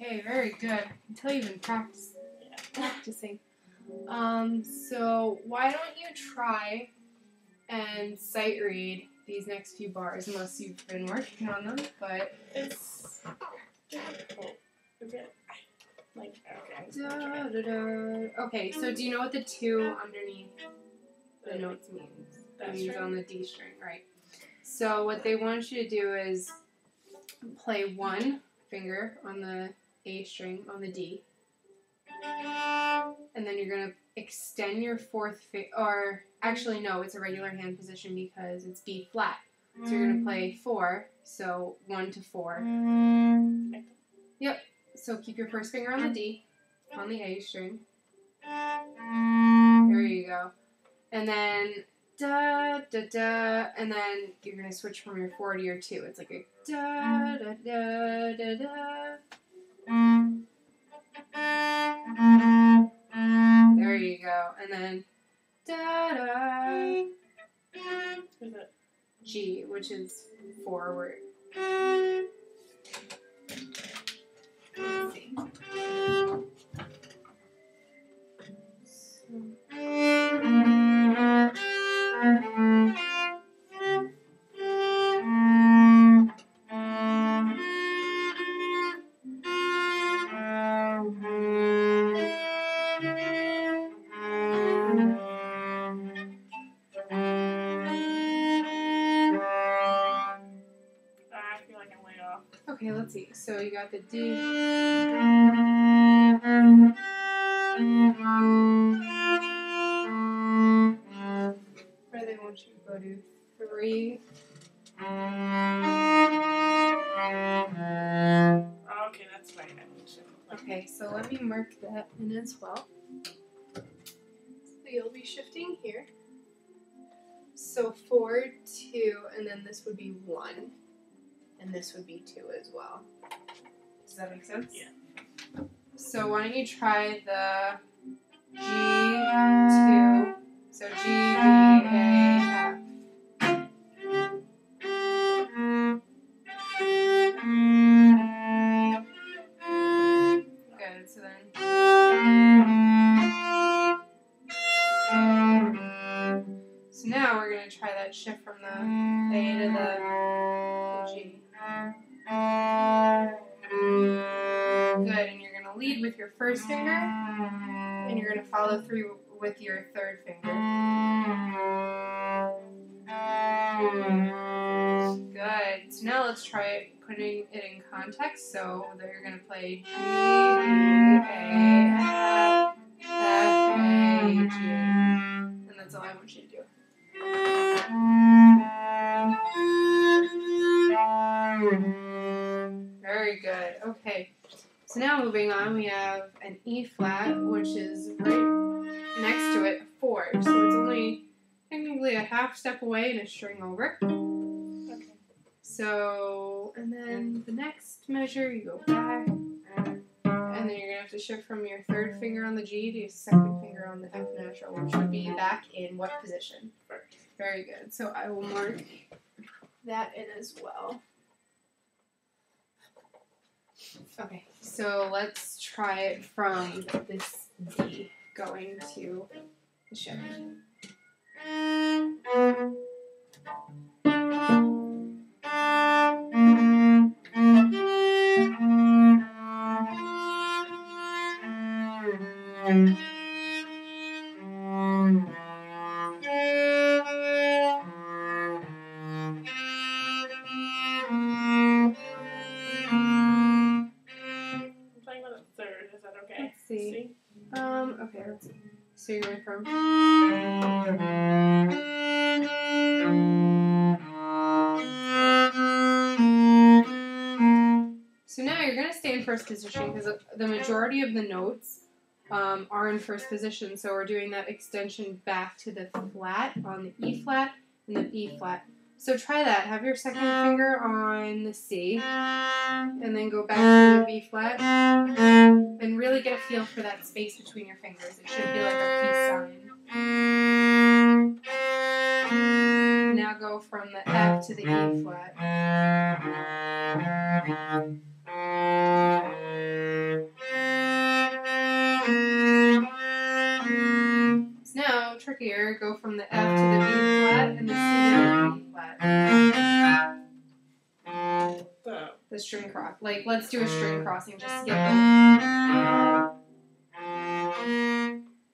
Okay, very good. Until you've been practicing. So why don't you try and sight read these next few bars, unless you've been working on them, but it's difficult. Like, okay, so do you know what the 2 underneath the notes means? It means on the D string, right? So what they want you to do is play 1 finger on the A string on the D, and then you're going to extend your 4th finger, or actually no, it's a regular hand position because it's B flat. So you're going to play 4, so 1 to 4. Yep, so keep your 1st finger on the D, on the A string. There you go. And then da da da, and then you're gonna switch from your 4 to your 2. It's like a da da da da da. There you go. And then da da. G, which is forward. Let's see. Okay, let's see. So you got the D. Where do they want you to go to? 3. Okay, that's fine. Okay, so let me mark that in as well. So you'll be shifting here. So 4, 2, and then this would be 1. And this would be 2 as well. Does that make sense? Yeah. So why don't you try the G2. So G, B, A, F. Good, so then. So now we're going to try that shift from the A to the G. Good, and you're going to lead with your 1st finger, and you're going to follow through with your 3rd finger. Good. So now let's try putting it in context. So that you're going to play G, B, A, F, F, A, G. And that's all I want you to do. Very good. Okay. So now moving on, we have an E flat, which is right next to it, 4. So it's only technically a half step away and a string over. Okay. So, and then the next measure, you go back, and then you're going to have to shift from your 3rd finger on the G to your 2nd finger on the F natural, which would be back in what position? 1st. Very good. So I will mark that in as well. Okay, so let's try it from this D going to the shift. Let's see. Okay, let's see. So you're going from. So now you're going to stay in 1st position because the majority of the notes are in 1st position. So we're doing that extension back to the flat on the E flat and the B flat. So try that. Have your 2nd finger on the C and then go back to the B flat. And really get a feel for that space between your fingers. It should be like a peace sign. Now go from the F to the E flat. trickier. Go from the F to the B flat and the C to the E flat. The string cross. Like, let's do a string crossing just to get them.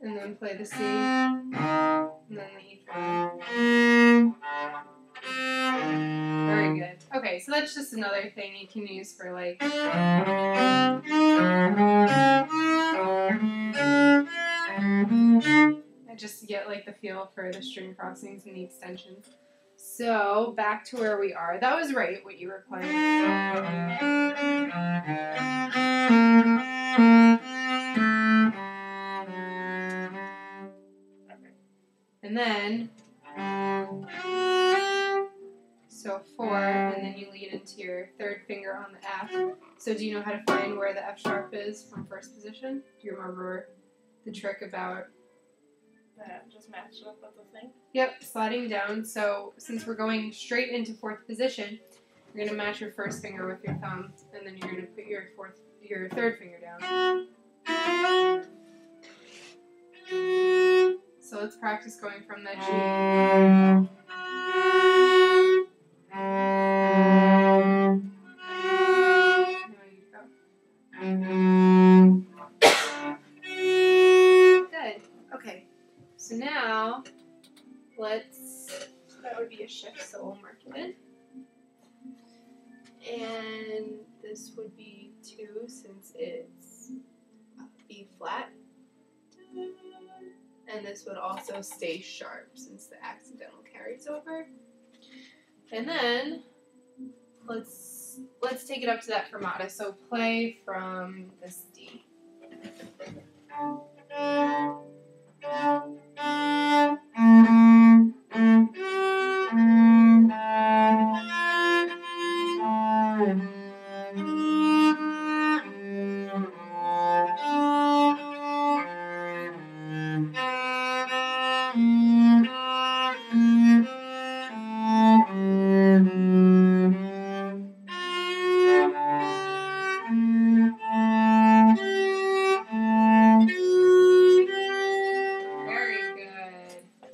And then play the C. And then the E flat. Very good. Okay, so that's just another thing you can use for like. Just to get like the feel for the string crossings and the extensions. So back to where we are. That was right what you were playing. And then so 4, and then you lead into your third finger on the F. So do you know how to find where the F sharp is from first position? Do you remember the trick about just match it up with the thing? Yep, sliding down. So since we're going straight into 4th position, you're gonna match your first finger with your thumb, and then you're gonna put your third finger down. So let's practice going from the G. There you go. Good. Okay. So now, that would be a shift, so we'll mark it in. And this would be 2 since it's B flat. And this would also stay sharp since the accidental carries over. And then, let's take it up to that fermata. So play from this D.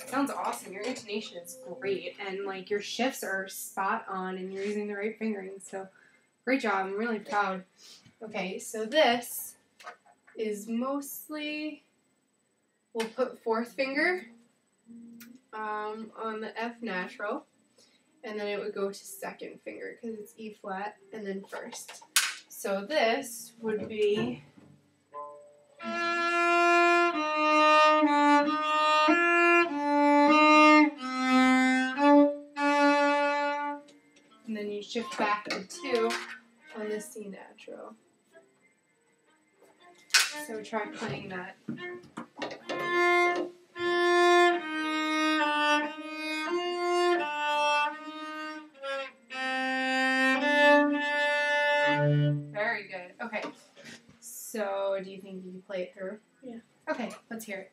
Sounds awesome. Your intonation is great, and like your shifts are spot on, and you're using the right fingering. So, great job. I'm really proud. Okay, so this is mostly. We'll put 4th finger on the F natural, and then it would go to 2nd finger because it's E flat, and then 1st. So this would be. And then you shift back to 2 on the C natural. So try playing that. Very good. Okay. So do you think you can play it through? Yeah. Okay, let's hear it.